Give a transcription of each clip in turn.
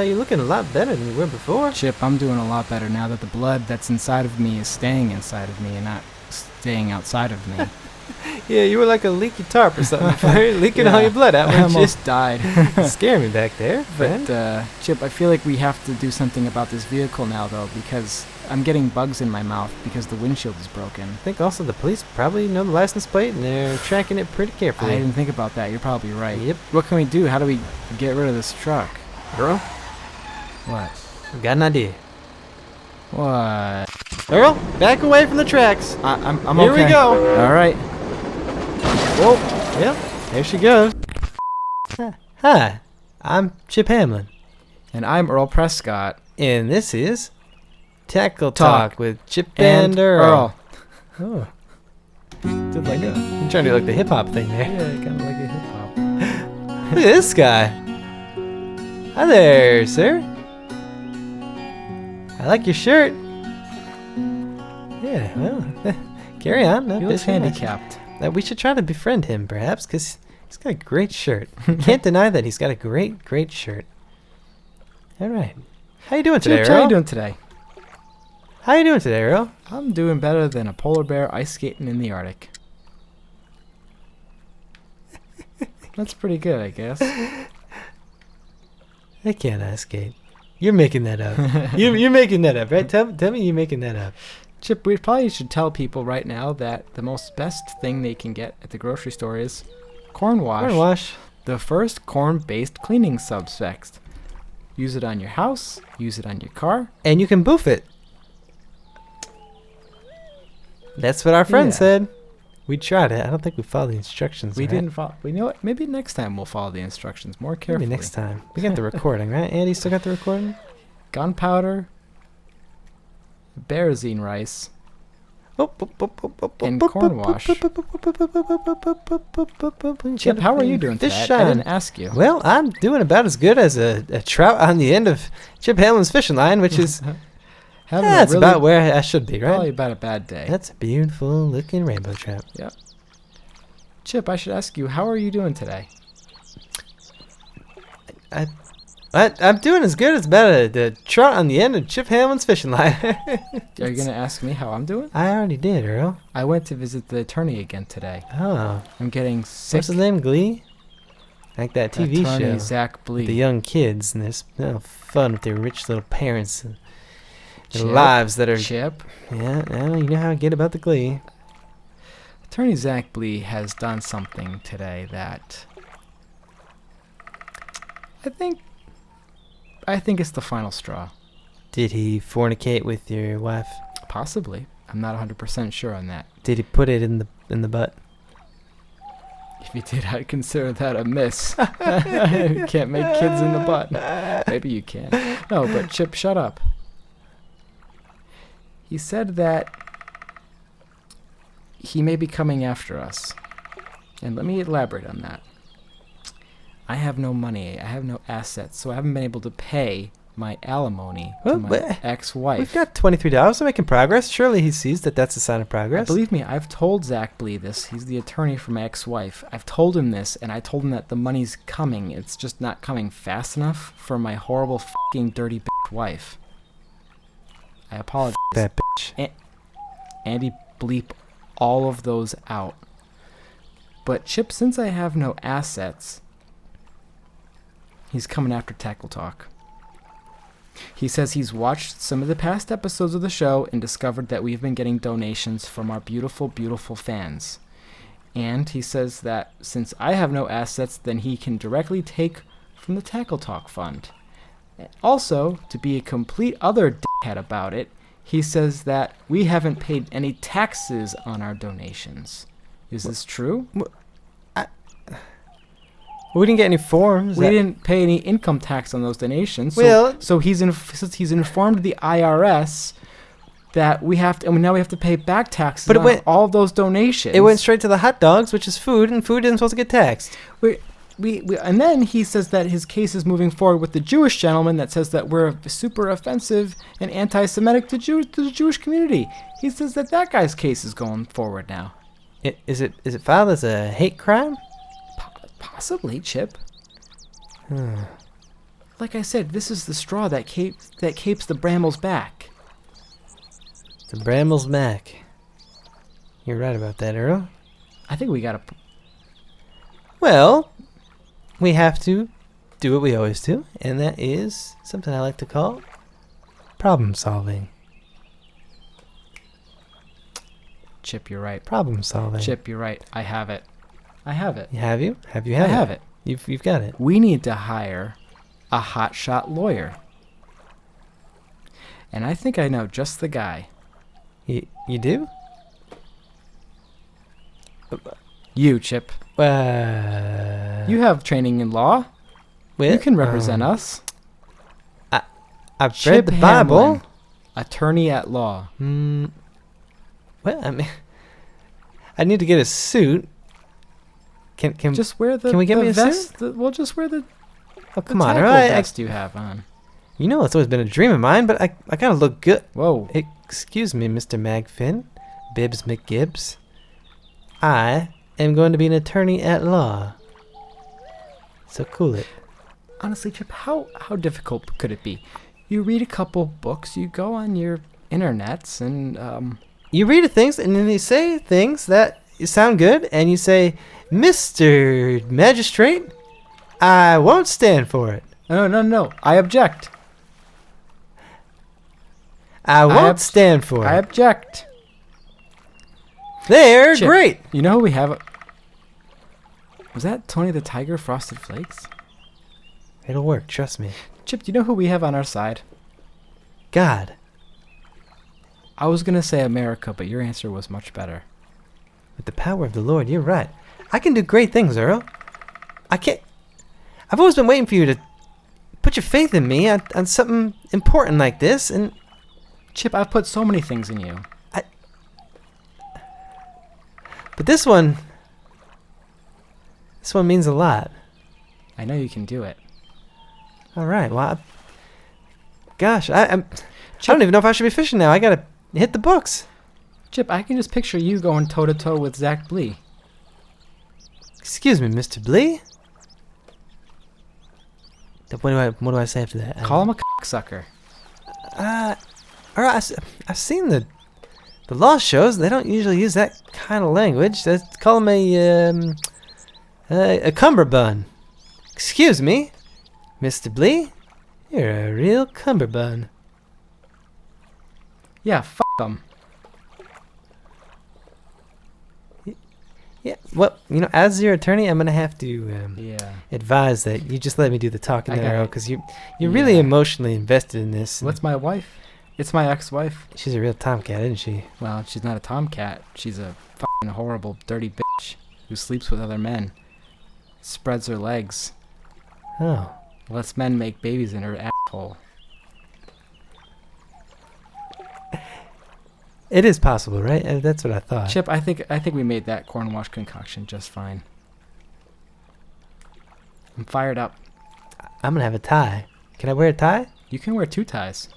You're looking a lot better than you were before. Chip, I'm doing a lot better now that the blood that's inside of me is staying inside of me and not staying outside of me. Yeah, you were like a leaky tarp or something before. Leaking all your blood out. I almost died. Scare me back there. But, Chip, I feel like we have to do something about this vehicle now, though, because I'm getting bugs in my mouth because the windshield is broken. I think also the police probably know the license plate and they're tracking it pretty carefully. I didn't think about that. You're probably right. Yep. What can we do? How do we get rid of this truck? Earl? What? Got an idea. What? Earl, back away from the tracks. I'm Here okay. we go. All right. Whoa. Yep. There she goes. Hi. I'm Chip Hamlin. And I'm Earl Prescott. And this is Tackle Talk with Chip and Earl. Oh. Did like a... I'm trying to do like the hip-hop thing there. Yeah, kind of like a hip-hop. Look at this guy. Hi there, sir. I like your shirt. Yeah, well, carry on. He looks handicapped. We should try to befriend him, perhaps, because he's got a great shirt. Can't deny that he's got a great, great shirt. All right. How you doing today, Chip, Earl? how you doing today? How you doing today, Earl? I'm doing better than a polar bear ice skating in the Arctic. That's pretty good, I guess. I can't ice skate. You're making that up. You're making that up, right? Tell me you're making that up. Chip, we probably should tell people right now that the most best thing they can get at the grocery store is corn wash. Corn wash. The first corn-based cleaning substance. Use it on your house. Use it on your car. And you can boof it. That's what our friend said. We tried it. I don't think we followed the instructions. We right? didn't follow. We know what? Maybe next time we'll follow the instructions more carefully. Maybe next time. We got the recording, right? Andy still got the recording? Gunpowder, Bearzine rice, and corn wash. Chip, how are you doing today? I didn't ask you. Well, I'm doing about as good as a trout on the end of Chip Hamlin's fishing line, which is that's about where I should be, right? Probably about a bad day. That's a beautiful looking rainbow trout. Yep. Chip, I should ask you, how are you doing today? I'm doing as good as about a trout on the end of Chip Hamlin's fishing line. Are you going to ask me how I'm doing? I already did, Earl. I went to visit the attorney again today. Oh. I'm getting sick. What's his name? Glee? Like that TV attorney show. Zach Blee. With the young kids, and there's fun with their rich little parents and their lives that are... Chip? Yeah, well, you know how I get about the Glee. Attorney Zach Blee has done something today that... I think it's the final straw. Did he fornicate with your wife? Possibly. I'm not 100% sure on that. Did he put it in the butt? If he did, I'd consider that a miss. You can't make kids in the butt. Maybe you can. No, but Chip, shut up. He said that he may be coming after us. And let me elaborate on that. I have no money. I have no assets, so I haven't been able to pay my alimony to my ex-wife. We've got $23. We're making progress. Surely he sees that that's a sign of progress. Believe me, I've told Zach Blee this. He's the attorney for my ex-wife. I've told him this, and I told him that the money's coming. It's just not coming fast enough for my horrible fucking dirty bitch wife. I apologize. That bitch. Andy, bleep all of those out. But Chip, since I have no assets, he's coming after Tackle Talk. He says he's watched some of the past episodes of the show and discovered that we've been getting donations from our beautiful, beautiful fans. And he says that since I have no assets, then he can directly take from the Tackle Talk fund. Also, to be a complete other dickhead about it, he says that we haven't paid any taxes on our donations. Is this true? We didn't get any forms. We didn't pay any income tax on those donations. Well, so he's informed the IRS that we have to, and now we have to pay back taxes on all those donations. It went straight to the hot dogs, which is food, and food isn't supposed to get taxed. And then he says that his case is moving forward with the Jewish gentleman that says that we're super offensive and anti-Semitic to the Jewish community. He says that guy's case is going forward now. Is it filed as a hate crime? Possibly, Chip. Like I said, this is the straw that capes the Brambles back. The Brambles Mac. You're right about that, Earl. I think we gotta... Well, we have to do what we always do, and that is something I like to call problem solving. Chip, you're right. Problem solving. Chip, you're right. I have it. Have you? Have you I had it? have it. You've got it. We need to hire a hotshot lawyer. And I think I know just the guy. You do? You, Chip. You have training in law. You can represent us. I've Chip read the Bible. Hamlin, attorney at law. Well, I mean, I need to get a suit. Can just wear the can we get the me a vest? suit? We'll just wear the Oh, come on, tackle all right. vest you have on. You know it's always been a dream of mine, but I gotta look good. Whoa. Excuse me, Mr. Magfin, Bibbs McGibbs. I am going to be an attorney at law. So cool it. Honestly, Chip, how difficult could it be? You read a couple books, you go on your internets, and You read things, and then you say things that sound good, and you say, Mr. Magistrate, I won't stand for it. No. I object. I won't stand for I it. object. They're Chip, great. You know who we have? Was that Tony the Tiger Frosted Flakes? It'll work, trust me. Chip, do you know who we have on our side? God. I was going to say America, but your answer was much better. With the power of the Lord, you're right. I can do great things, Earl. I've always been waiting for you to put your faith in me on something important like this, and... Chip, I've put so many things in you. But this one means a lot. I know you can do it. All right, well, gosh, I don't even know if I should be fishing now. I gotta hit the books. Chip, I can just picture you going toe-to-toe with Zach Blee. Excuse me, Mr. Blee? What do I say after that? Call him a cocksucker. All right, I've seen the law shows. They don't usually use that kind of language. They call him a cummerbund. Excuse me, Mr. Blee? You're a real cummerbund. Yeah, him. Yeah, well, as your attorney, I'm going to have to advise that you just let me do the talking there, Earl, because you're really emotionally invested in this. What's my wife? It's my ex-wife. She's a real tomcat, isn't she? Well, she's not a tomcat. She's a fucking horrible, dirty bitch who sleeps with other men, spreads her legs, Oh. lets men make babies in her asshole. It is possible, right? That's what I thought. Chip, I think we made that cornwash concoction just fine. I'm fired up. I'm going to have a tie. Can I wear a tie? You can wear 2 ties.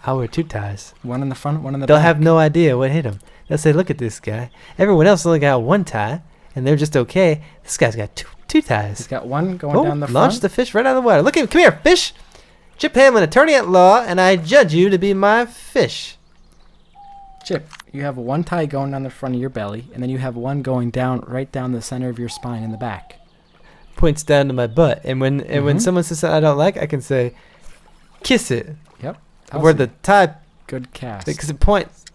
I'll wear 2 ties. One in the front, one in the They'll back. have no idea what hit them. They'll say, look at this guy. Everyone else only got 1 tie, and they're just okay. This guy's got two ties. He's got one going down the front. Launched the fish right out of the water. Look at him. Come here, fish. Chip Hamlin, attorney at law, and I judge you to be my fish. Chip, you have 1 tie going down the front of your belly, and then you have one going down right down the center of your spine in the back. Points down to my butt. And when someone says something I don't like, I can say, kiss it. Yep. Where the tie... Good cast. Because it points.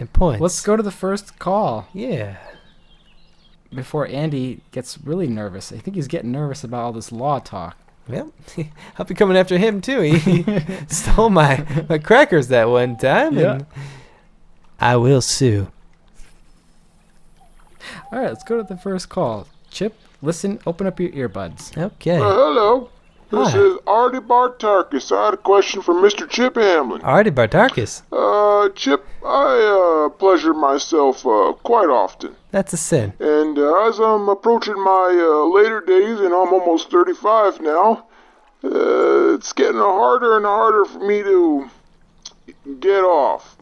It points. Let's go to the first call. Yeah. Before Andy gets really nervous. I think he's getting nervous about all this law talk. Well, I'll be coming after him, too. He stole my crackers that one time. Yeah. And I will sue. All right, let's go to the first call. Chip, listen, open up your earbuds. Okay. Hello. This Hi. is Artie Bartarkis. I had a question for Mr. Chip Hamlin. Artie Bartarkis. Chip, I pleasure myself quite often. That's a sin. And as I'm approaching my later days, and I'm almost 35 now, it's getting harder and harder for me to get off.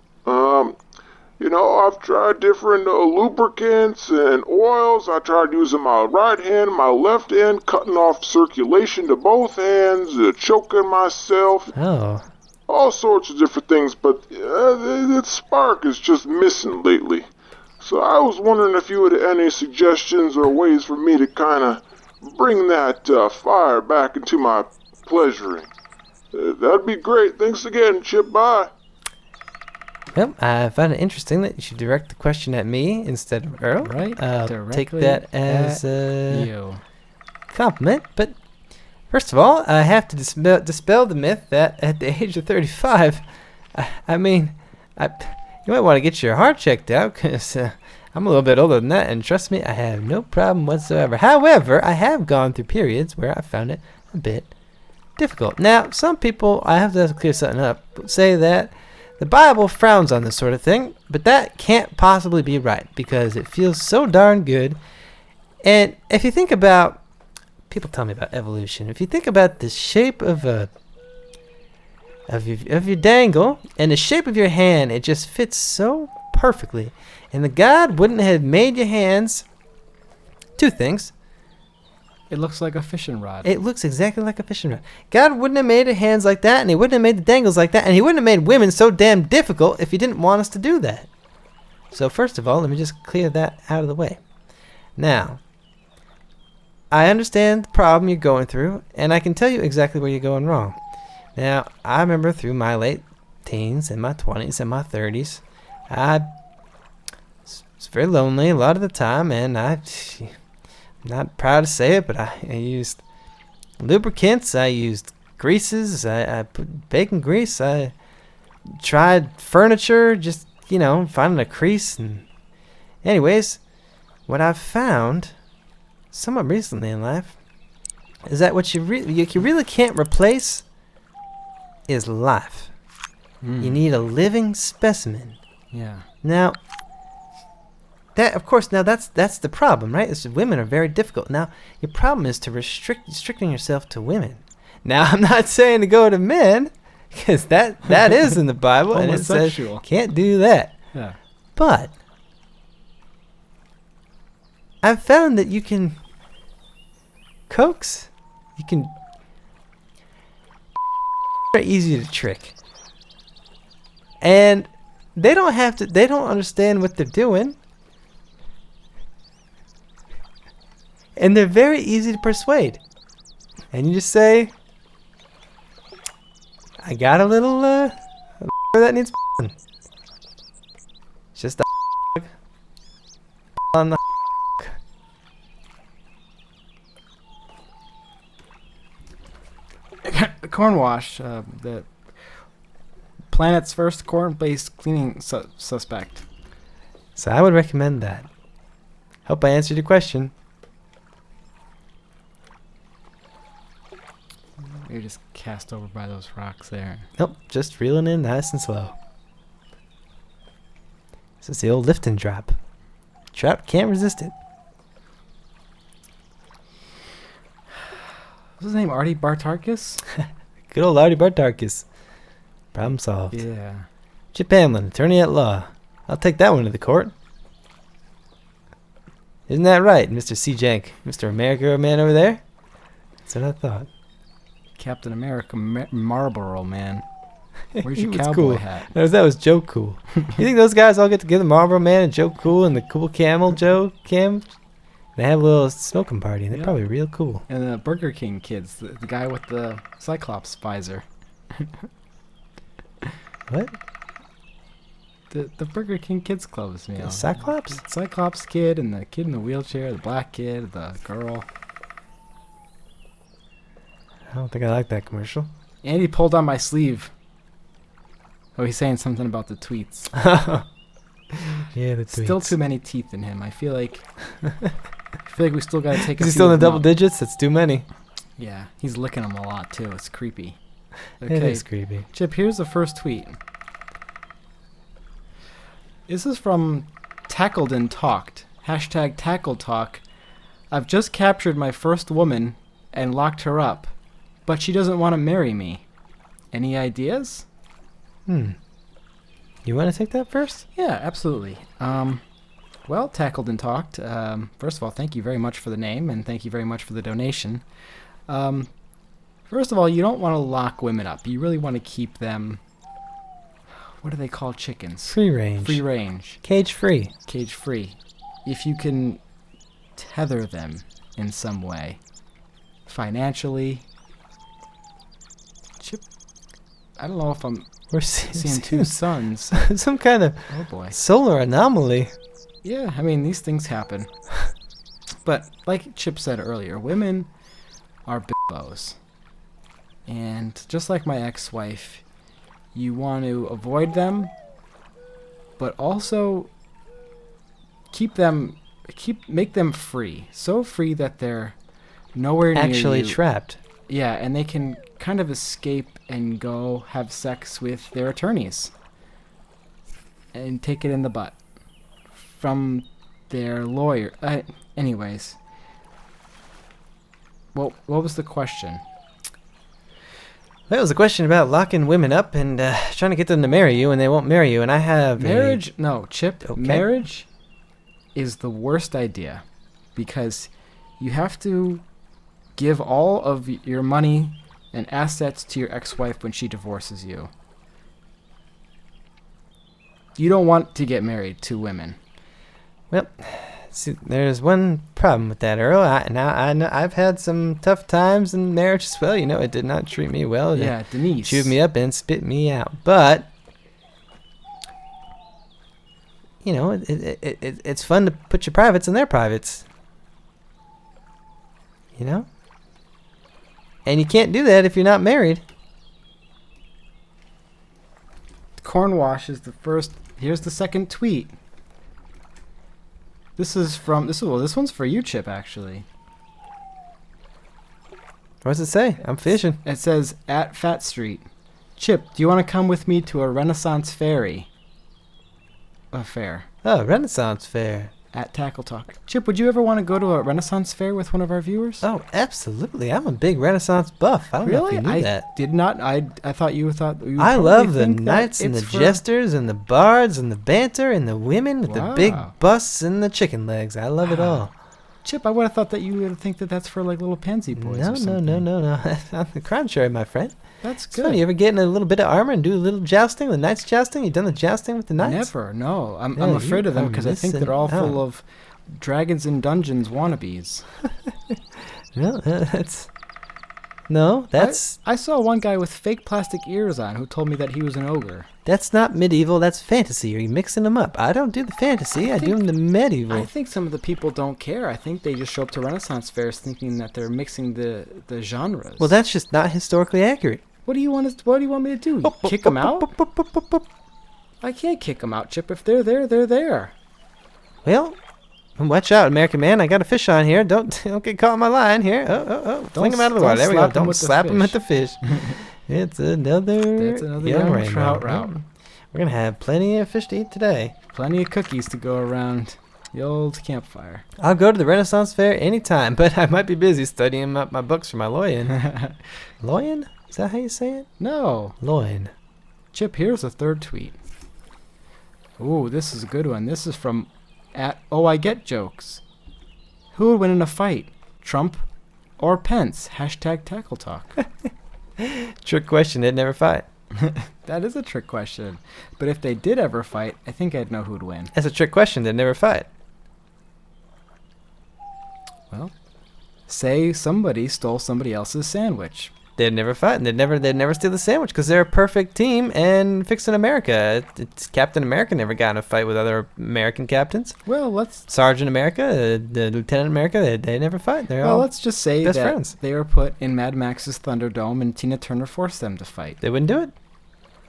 You know, I've tried different lubricants and oils. I tried using my right hand, my left hand, cutting off circulation to both hands, choking myself. Oh. All sorts of different things, but that spark is just missing lately. So I was wondering if you had any suggestions or ways for me to kind of bring that fire back into my pleasuring. That'd be great. Thanks again, Chip. Bye. Well, I find it interesting that you should direct the question at me instead of Earl. Right. I'll take Directly that as at a you. compliment. But first of all, I have to dispel the myth that at the age of 35, you might want to get your heart checked out, because I'm a little bit older than that, and trust me, I have no problem whatsoever. However, I have gone through periods where I found it a bit difficult. Now, some people, I have to clear something up, say that the Bible frowns on this sort of thing, but that can't possibly be right, because it feels so darn good. And if you think about, people tell me about evolution, if you think about the shape of your dangle and the shape of your hand, it just fits so perfectly. And the God wouldn't have made your hands, two things. It looks like a fishing rod. It looks exactly like a fishing rod. God wouldn't have made your hands like that, and he wouldn't have made the dangles like that, and he wouldn't have made women so damn difficult if he didn't want us to do that. So first of all, let me just clear that out of the way. Now, I understand the problem you're going through, and I can tell you exactly where you're going wrong. Now, I remember through my late teens and my 20s and my 30s, I was very lonely a lot of the time, and I'm not proud to say it, but I used lubricants, I used greases, I put bacon grease, I tried furniture, just, finding a crease. And anyways, what I've found somewhat recently in life is that what you really can't replace is life. You need a living specimen. Yeah. Now, that, of course, that's the problem, right? Is women are very difficult. Now, your problem is to restricting yourself to women. Now, I'm not saying to go to men, because that is in the Bible, and it says can't do that. Yeah. But I've found that you can coax, very easy to trick, and they don't understand what they're doing. And they're very easy to persuade. And you just say, I got a little that needs just a on the corn wash, the planet's first corn-based cleaning suspect. So I would recommend that. Hope I answered your question. You're just cast over by those rocks there. Nope, just reeling in nice and slow. This is the old lift and drop. Trout can't resist it. What's his name? Artie Bartarkas? Good old Artie Bartarkas. Problem solved. Yeah. Chip Hamlin, attorney at law. I'll take that one to the court. Isn't that right, Mr. C. Jank? Mr. America man over there? That's what I thought. Captain America Marlboro man. Where's He your was cowboy cool. hat? That was Joe Cool. You think those guys all get together, Marlboro Man and Joe Cool and the Cool Camel Joe Cam? They have a little smoking party. They're probably real cool. And the Burger King kids, the guy with the Cyclops visor. What? The Burger King kids clubs, The Cyclops? Cyclops kid and the kid in the wheelchair, the black kid, the girl. I don't think I like that commercial. And he pulled on my sleeve. Oh, he's saying something about the tweets. Yeah, the tweets. Still too many teeth in him. I feel like we still gotta take. Is he still in the double digits? That's too many. Yeah, he's licking them a lot too. It's creepy. It Okay, is creepy. Chip. Here's the first tweet. This is from Tackled and Talked. Hashtag Tackled Talk. I've just captured my first woman and locked her up, but she doesn't want to marry me. Any ideas? You want to take that first? Yeah, absolutely. Well, Tackled and Talked, first of all, thank you very much for the name, and thank you very much for the donation. First of all, you don't want to lock women up. You really want to keep them, what do they call chickens? Free range. Free range. Cage free. Cage free. If you can tether them in some way, financially. Chip, I don't know if I'm We're seeing two suns. some kind of Oh boy. solar anomaly. Yeah, I mean, these things happen. But like Chip said earlier, women are bimbos. And just like my ex-wife, you want to avoid them, but also make them free. So free that they're nowhere near Actually you. trapped. Yeah, and they can kind of escape and go have sex with their attorneys. And take it in the butt. From their lawyer. Anyways. Well, what was the question? That was a question about locking women up and trying to get them to marry you, and they won't marry you. And I have Marriage? No, Chip. Okay. Marriage is the worst idea because you have to give all of your money and assets to your ex-wife when she divorces you. You don't want to get married to women. Well, see, there's one problem with that, Earl. I know I've had some tough times in marriage as well. You know, it did not treat me well. Yeah, Denise. Chewed me up and spit me out. But, you know, it's fun to put your privates in their privates. You know? And you can't do that if you're not married. Cornwash is the first. Here's the second tweet. This one's for you, Chip, actually. What's it say? I'm fishing. It says, at Fat Street, Chip, do you want to come with me to a Renaissance fair? Oh, Renaissance Fair. At Tackle Talk. Chip, would you ever want to go to a Renaissance fair with one of our viewers? Oh, absolutely. I'm a big Renaissance buff. I don't know if Really? you knew I that. did not. I thought you thought. You I probably love the think that knights and the it's for- jesters and the bards and the banter and the women with the big Wow. busts and the chicken legs. I love it all. Chip, I would have thought that you would think that that's for like little pansy boys. No, or no, something. no, no, no. On the contrary, my friend. That's It's good. funny. You ever get in a little bit of armor and do a little jousting, the knights jousting? You done the jousting with the knights? Never. No, I'm No, afraid you of them are because I think missing they're all out. full of Dragons and Dungeons wannabes. No, that's... No, that's... I saw one guy with fake plastic ears on who told me that he was an ogre. That's not medieval, that's fantasy. You're mixing them up. I don't do the fantasy, I do the medieval. I think some of the people don't care. I think they just show up to Renaissance fairs thinking that they're mixing the genres. Well, that's just not historically accurate. What do you want me to do? Kick them out? I can't kick them out, Chip. If they're there, they're there. Well, watch out, American man. I got a fish on here. Don't get caught in my line here. Oh. Fling him out of the water. There we go. slap him Don't with the slap him fish. at the fish. It's another, That's another young young rainbow. trout route. We're going to have plenty of fish to eat today. Plenty of cookies to go around the old campfire. I'll go to the Renaissance Fair anytime, but I might be busy studying up my books for my loin. Loin? Is that how you say it? No. Loin. Chip, here's a third tweet. Ooh, this is a good one. This is from I Get Jokes. Who would win in a fight? Trump or Pence? Hashtag Tackle Talk. Trick question. They'd never fight. That is a trick question. But if they did ever fight, I think I'd know who'd win. That's a trick question. They'd never fight. Well, say somebody stole somebody else's sandwich. They'd never fight, and they'd never steal the sandwich because they're a perfect team and fixing America. It's Captain America never got in a fight with other American captains. Well, let's Sergeant America, the Lieutenant America, they never fight. They're all let's just say best that friends. they were put in Mad Max's Thunderdome and Tina Turner forced them to fight. They wouldn't do it.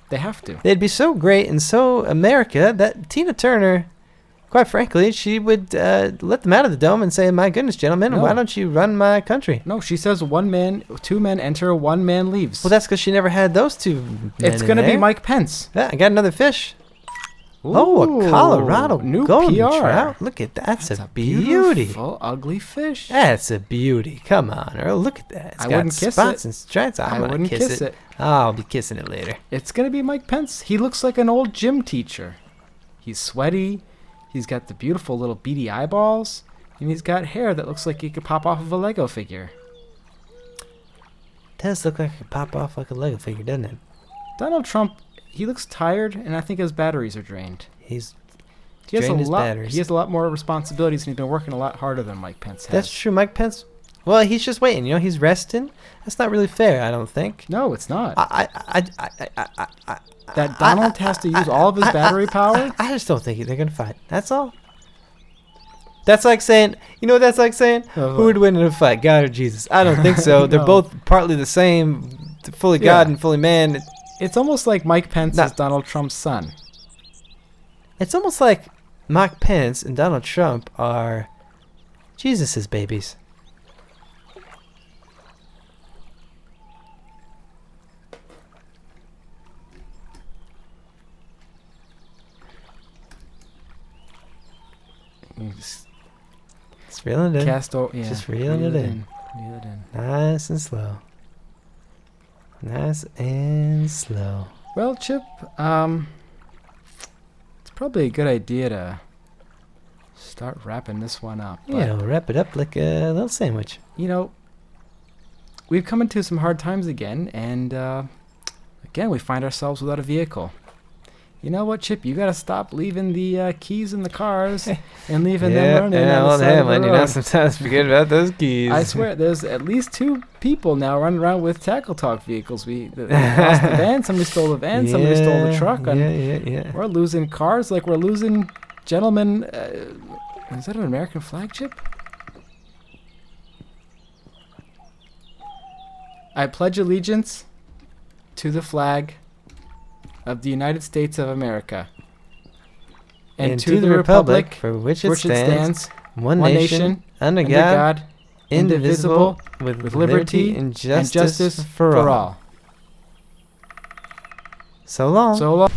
They have to. They'd be so great and so America that Tina Turner, quite frankly, she would let them out of the dome and say, "My goodness, gentlemen, No. why don't you run my country?" No, she says two men enter, one man leaves. Well, that's because she never had those two men It's in going to be there. Mike Pence. Yeah, I got another fish. Oh, a Colorado new golden PR. trout. Look at that. That's a beauty. Beautiful, ugly fish. That's a beauty. Come on, Earl. Look at that. It's I got wouldn't kiss spots it. and stripes. I I'm gonna wouldn't kiss it. I'll be kissing it later. It's going to be Mike Pence. He looks like an old gym teacher. He's sweaty. He's got the beautiful little beady eyeballs. And he's got hair that looks like he could pop off of a Lego figure. Does look like it could pop off like a Lego figure, doesn't it? Donald Trump, he looks tired, and I think his batteries are drained. He has his batteries. He has a lot more responsibilities, and he's been working a lot harder than Mike Pence has. That's true. Mike Pence. Well, he's just waiting. You know, he's resting. That's not really fair. I don't think. No, it's not. I That Donald has to use all of his battery power? I just don't think they're gonna fight. That's all. That's like saying, you know what that's like saying? Who would win in a fight, God or Jesus? I don't think so. They're No. both partly the same, fully God and fully man. It's almost like Mike Pence is Donald Trump's son. It's almost like Mike Pence and Donald Trump are Jesus's babies. Just reeling it in. Just reeling it in. Reel it in. Nice and slow. Nice and slow. Well, Chip, it's probably a good idea to start wrapping this one up. But, Yeah, we'll wrap it up like a little sandwich. you know, we've come into some hard times again, and again, we find ourselves without a vehicle. You know what, Chip? You gotta stop leaving the keys in the cars and leaving them running on the side of the Hamlin, road. sometimes forget about those keys. I swear, there's at least 2 people now running around with Tackle Talk vehicles. We lost the van. Somebody stole the van. Somebody stole the truck. And Yeah. we're losing cars like we're losing gentlemen. Is that an American flag, Chip? I pledge allegiance to the flag of the United States of America and to the republic for which it stands, one one nation, nation, under under God, God, indivisible, with liberty and justice for all. all. So long. So long.